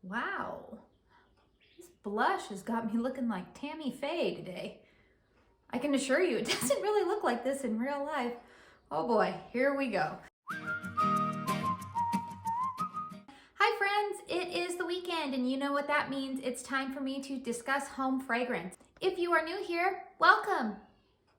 Wow, this blush has got me looking like Tammy Faye today. I can assure you, it doesn't really look like this in real life. Oh boy, here we go. Hi friends, it is the weekend and you know what that means. It's time for me to discuss home fragrance. If you are new here, welcome.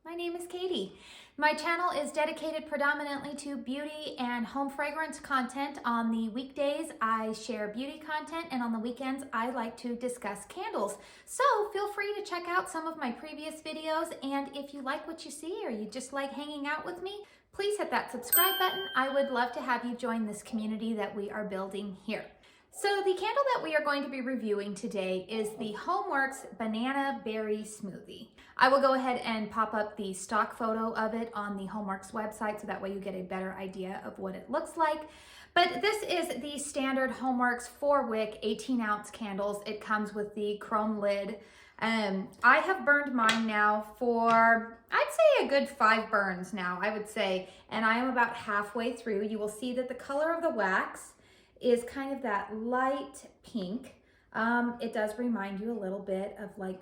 My name is Katie. My channel is dedicated predominantly to beauty and home fragrance content. On the weekdays, I share beauty content, and on the weekends, I like to discuss candles. So feel free to check out some of my previous videos, and if you like what you see or you just like hanging out with me, please hit that subscribe button. I would love to have you join this community that we are building here. So the candle that we are going to be reviewing today is the HOMEWORX Banana Berry Smoothie. I will go ahead and pop up the stock photo of it on the HOMEWORX website so that way you get a better idea of what it looks like. But this is the standard HOMEWORX 4-wick 18-ounce candles. It comes with the chrome lid. I have burned mine now for, I'd say a good 5 burns now, I would say. And I am about halfway through. You will see that the color of the wax is kind of that light pink. It does remind you a little bit of like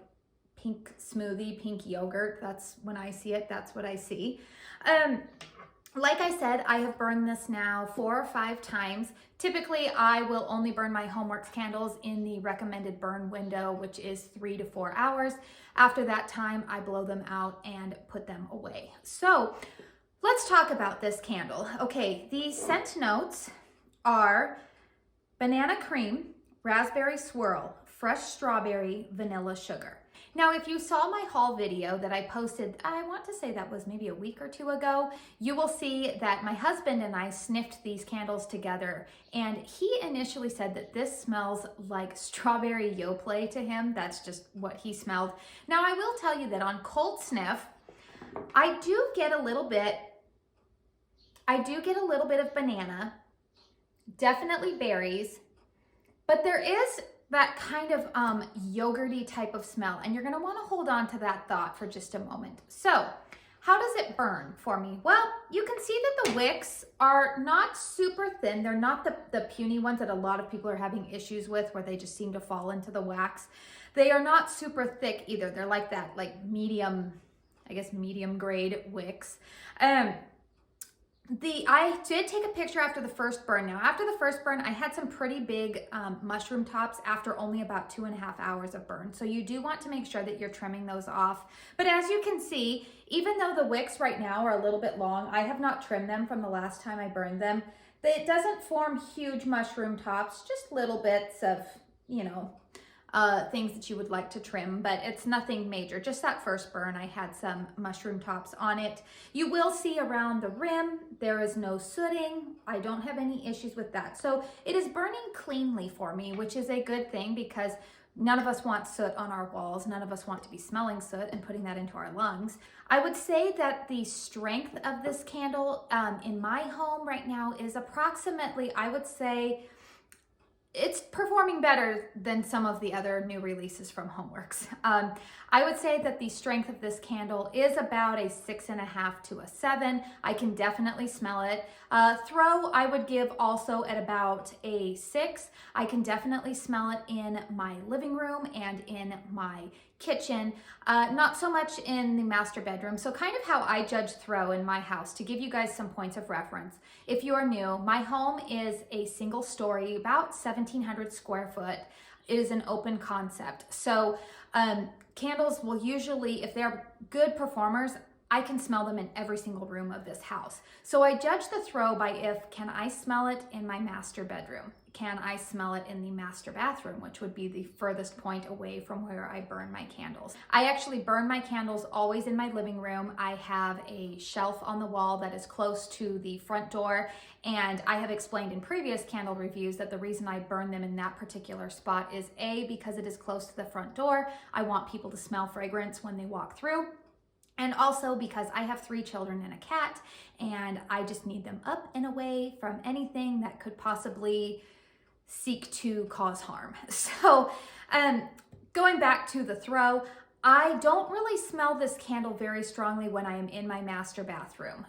pink smoothie, pink yogurt. That's when I see it, that's what I see. Like I said, I have burned this now 4 or 5 times. Typically, I will only burn my HOMEWORX candles in the recommended burn window, which is 3 to 4 hours. After that time, I blow them out and put them away. So let's talk about this candle. Okay, the scent notes are banana cream, raspberry swirl, fresh strawberry, vanilla sugar. Now, if you saw my haul video that I posted, I want to say that was maybe a week or 2 ago, you will see that my husband and I sniffed these candles together, and he initially said that this smells like strawberry Yoplait to him. That's just what he smelled. Now, I will tell you that on cold sniff, I do get a little bit of banana, definitely berries, but there is that kind of yogurty type of smell, and you're gonna wanna hold on to that thought for just a moment. So, how does it burn for me? Well, you can see that the wicks are not super thin. They're not the puny ones that a lot of people are having issues with, where they just seem to fall into the wax. They are not super thick either. They're like that, like medium, I guess medium grade wicks. I did take a picture after the first burn. Now, after the first burn, I had some pretty big mushroom tops after only about 2.5 hours of burn. So you do want to make sure that you're trimming those off. But as you can see, even though the wicks right now are a little bit long, I have not trimmed them from the last time I burned them. It doesn't form huge mushroom tops, just little bits of, you know, things that you would like to trim, but it's nothing major. Just that first burn, I had some mushroom tops on it. You will see around the rim, there is no sooting. I don't have any issues with that. So it is burning cleanly for me, which is a good thing because none of us want soot on our walls. None of us want to be smelling soot and putting that into our lungs. I would say that the strength of this candle in my home right now is approximately, I would say, it's performing better than some of the other new releases from HOMEWORX. I would say that the strength of this candle is about a 6.5 to a 7. I can definitely smell it. Throw, I would give also at about a 6. I can definitely smell it in my living room and in my kitchen, not so much in the master bedroom. So kind of how I judge throw in my house, to give you guys some points of reference. If you are new, my home is a single story, about 1,700 square foot. It is an open concept. So candles will usually, if they're good performers, I can smell them in every single room of this house. So I judge the throw by can I smell it in my master bedroom? Can I smell it in the master bathroom, which would be the furthest point away from where I burn my candles. I actually burn my candles always in my living room. I have a shelf on the wall that is close to the front door, and I have explained in previous candle reviews that the reason I burn them in that particular spot is because it is close to the front door. I want people to smell fragrance when they walk through. And also because I have 3 children and a cat, and I just need them up and away from anything that could possibly seek to cause harm. So going back to the throw, I don't really smell this candle very strongly when I am in my master bathroom.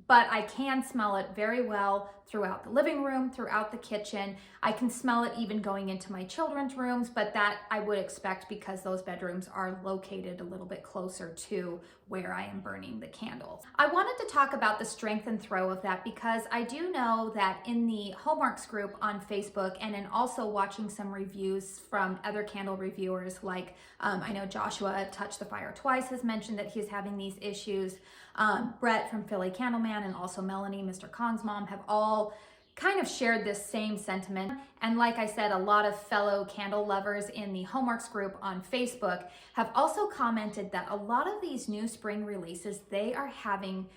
but I can smell it very well throughout the living room, throughout the kitchen. I can smell it even going into my children's rooms, but that I would expect because those bedrooms are located a little bit closer to where I am burning the candles. I wanted to talk about the strength and throw of that because I do know that in the HOMEWORX group on Facebook and in also watching some reviews from other candle reviewers, like I know Joshua Touch the Fire Twice has mentioned that he's having these issues. Brett from Philly Candleman and also Melanie, Mr. Kong's mom, have all kind of shared this same sentiment. And like I said, a lot of fellow candle lovers in the HOMEWORX group on Facebook have also commented that a lot of these new spring releases, they are having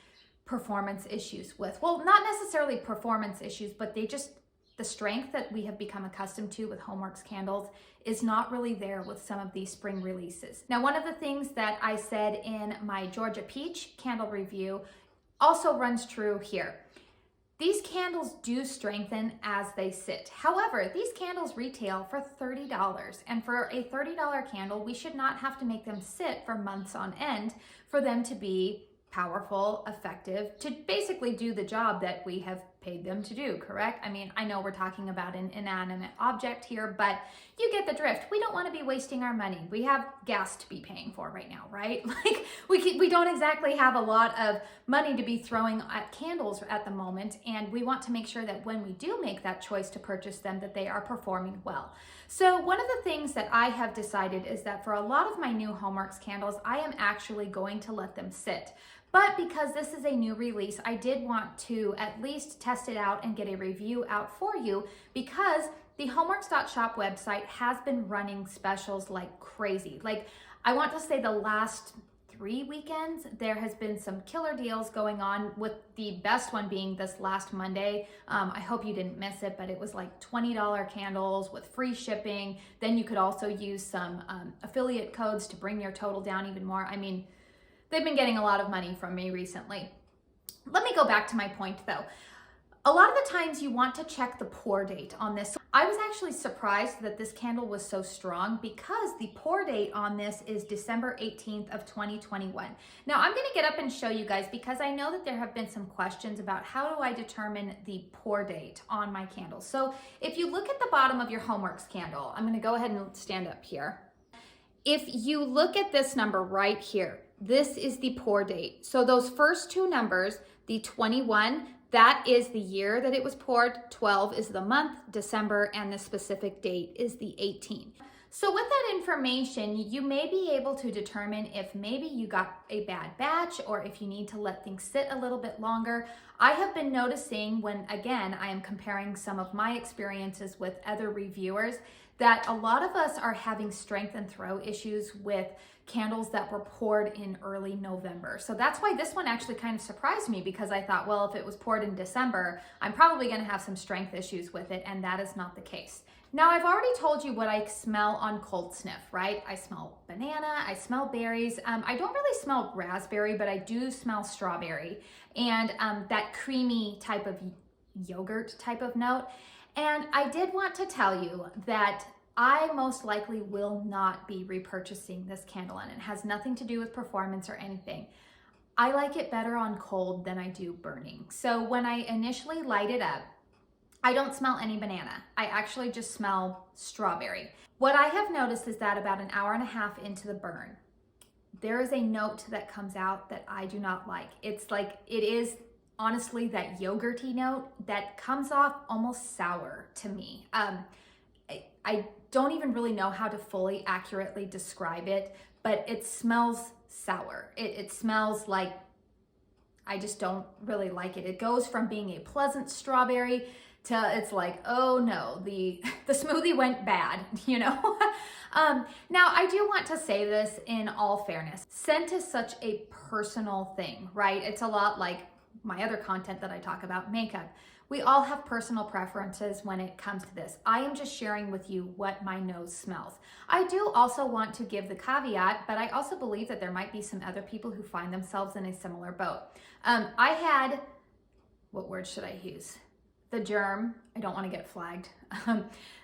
performance issues with. Well, not necessarily performance issues, but the strength that we have become accustomed to with HOMEWORX candles is not really there with some of these spring releases. Now, one of the things that I said in my Georgia Peach candle review also runs true here. These candles do strengthen as they sit. However, these candles retail for $30, and for a $30 candle, we should not have to make them sit for months on end for them to be powerful, effective, to basically do the job that we have paid them to do, correct? I mean, I know we're talking about an inanimate object here, but you get the drift. We don't want to be wasting our money. We have gas to be paying for right now, right? Like we don't exactly have a lot of money to be throwing at candles at the moment, and we want to make sure that when we do make that choice to purchase them, that they are performing well. So one of the things that I have decided is that for a lot of my new HOMEWORX candles, I am actually going to let them sit. But because this is a new release, I did want to at least test it out and get a review out for you because the HOMEWORX.shop website has been running specials like crazy. Like, I want to say the last 3 weekends, there has been some killer deals going on, with the best one being this last Monday. I hope you didn't miss it, but it was like $20 candles with free shipping. Then you could also use some affiliate codes to bring your total down even more. I mean, they've been getting a lot of money from me recently. Let me go back to my point though. A lot of the times you want to check the pour date on this. I was actually surprised that this candle was so strong because the pour date on this is December 18th of 2021. Now I'm gonna get up and show you guys because I know that there have been some questions about how do I determine the pour date on my candles. So if you look at the bottom of your HOMEWORX candle, I'm gonna go ahead and stand up here. If you look at this number right here, this is the pour date. So those first two numbers, the 21, that is the year that it was poured, 12 is the month, December, and the specific date is the 18th. So with that information, you may be able to determine if maybe you got a bad batch or if you need to let things sit a little bit longer. I have been noticing when, again, I am comparing some of my experiences with other reviewers, that a lot of us are having strength and throw issues with candles that were poured in early November. So that's why this one actually kind of surprised me, because I thought, well, if it was poured in December, I'm probably going to have some strength issues with it, and that is not the case. Now, I've already told you what I smell on cold sniff, right? I smell banana, I smell berries. I don't really smell raspberry, but I do smell strawberry and that creamy type of yogurt type of note. And I did want to tell you that I most likely will not be repurchasing this candle, and it has nothing to do with performance or anything. I like it better on cold than I do burning. So when I initially light it up, I don't smell any banana. I actually just smell strawberry. What I have noticed is that about an hour and a half into the burn, there is a note that comes out that I do not like. It's like, it is honestly that yogurty note that comes off almost sour to me. I don't even really know how to fully accurately describe it, but it smells sour. It smells like, I just don't really like it. It goes from being a pleasant strawberry to it's like, oh no, the smoothie went bad, you know? Now, I do want to say this in all fairness. Scent is such a personal thing, right? It's a lot like my other content that I talk about, makeup. We all have personal preferences when it comes to this. I am just sharing with you what my nose smells. I do also want to give the caveat, but I also believe that there might be some other people who find themselves in a similar boat. I had, what word should I use? the germ, I don't want to get flagged,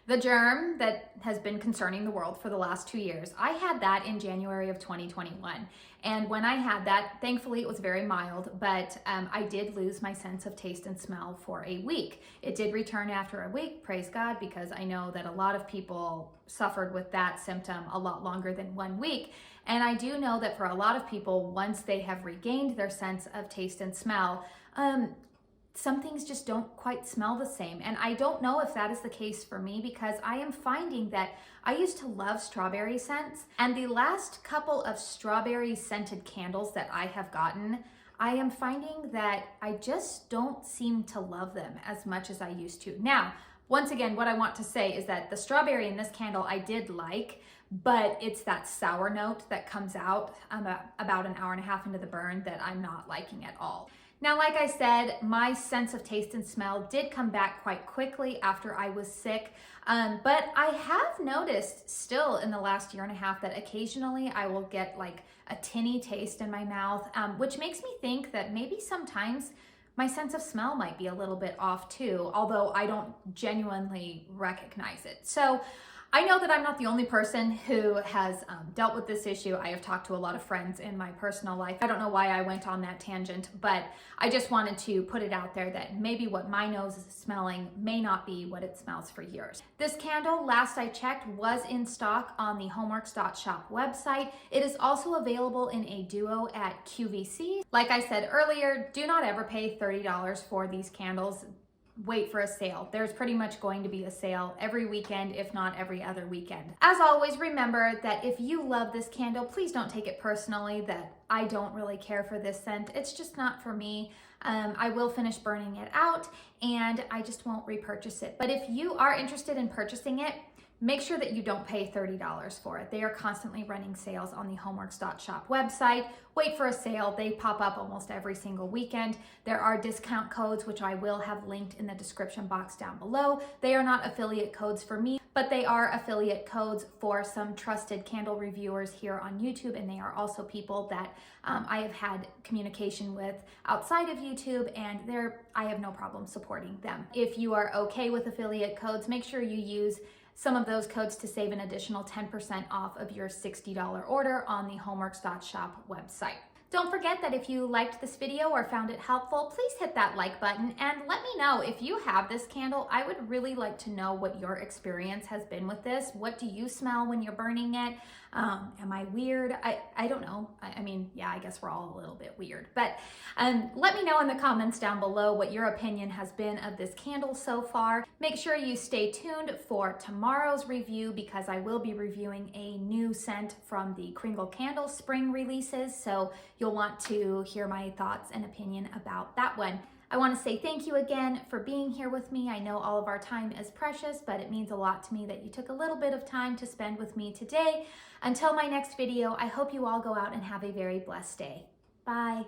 the germ that has been concerning the world for the last 2 years. I had that in January of 2021. And when I had that, thankfully it was very mild, but I did lose my sense of taste and smell for a week. It did return after a week, praise God, because I know that a lot of people suffered with that symptom a lot longer than 1 week. And I do know that for a lot of people, once they have regained their sense of taste and smell, some things just don't quite smell the same. And I don't know if that is the case for me, because I am finding that I used to love strawberry scents, and the last couple of strawberry scented candles that I have gotten, I am finding that I just don't seem to love them as much as I used to. Now, once again, what I want to say is that the strawberry in this candle I did like, but it's that sour note that comes out about an hour and a half into the burn that I'm not liking at all. Now, like I said, my sense of taste and smell did come back quite quickly after I was sick, but I have noticed still in the last year and a half that occasionally I will get like a tinny taste in my mouth, which makes me think that maybe sometimes my sense of smell might be a little bit off too, although I don't genuinely recognize it. So I know that I'm not the only person who has dealt with this issue. I have talked to a lot of friends in my personal life. I don't know why I went on that tangent, but I just wanted to put it out there that maybe what my nose is smelling may not be what it smells for yours. This candle, last I checked, was in stock on the HOMEWORX.shop website. It is also available in a duo at QVC. Like I said earlier, do not ever pay $30 for these candles. Wait for a sale. There's pretty much going to be a sale every weekend, if not every other weekend. As always, remember that if you love this candle, please don't take it personally that I don't really care for this scent. It's just not for me. I will finish burning it out and I just won't repurchase it. But if you are interested in purchasing it, make sure that you don't pay $30 for it. They are constantly running sales on the HOMEWORX.shop website. Wait for a sale. They pop up almost every single weekend. There are discount codes, which I will have linked in the description box down below. They are not affiliate codes for me, but they are affiliate codes for some trusted candle reviewers here on YouTube, and they are also people that I have had communication with outside of YouTube, and I have no problem supporting them. If you are okay with affiliate codes, make sure you use some of those codes to save an additional 10% off of your $60 order on the HOMEWORX.shop website. Don't forget that if you liked this video or found it helpful, please hit that like button and let me know if you have this candle. I would really like to know what your experience has been with this. What do you smell when you're burning it? Am I weird? I don't know. I mean, yeah, I guess we're all a little bit weird, but let me know in the comments down below what your opinion has been of this candle so far. Make sure you stay tuned for tomorrow's review because I will be reviewing a new scent from the KRINGLE candle spring releases, so you'll want to hear my thoughts and opinion about that one. I want to say thank you again for being here with me. I know all of our time is precious, but it means a lot to me that you took a little bit of time to spend with me today. Until my next video, I hope you all go out and have a very blessed day. Bye.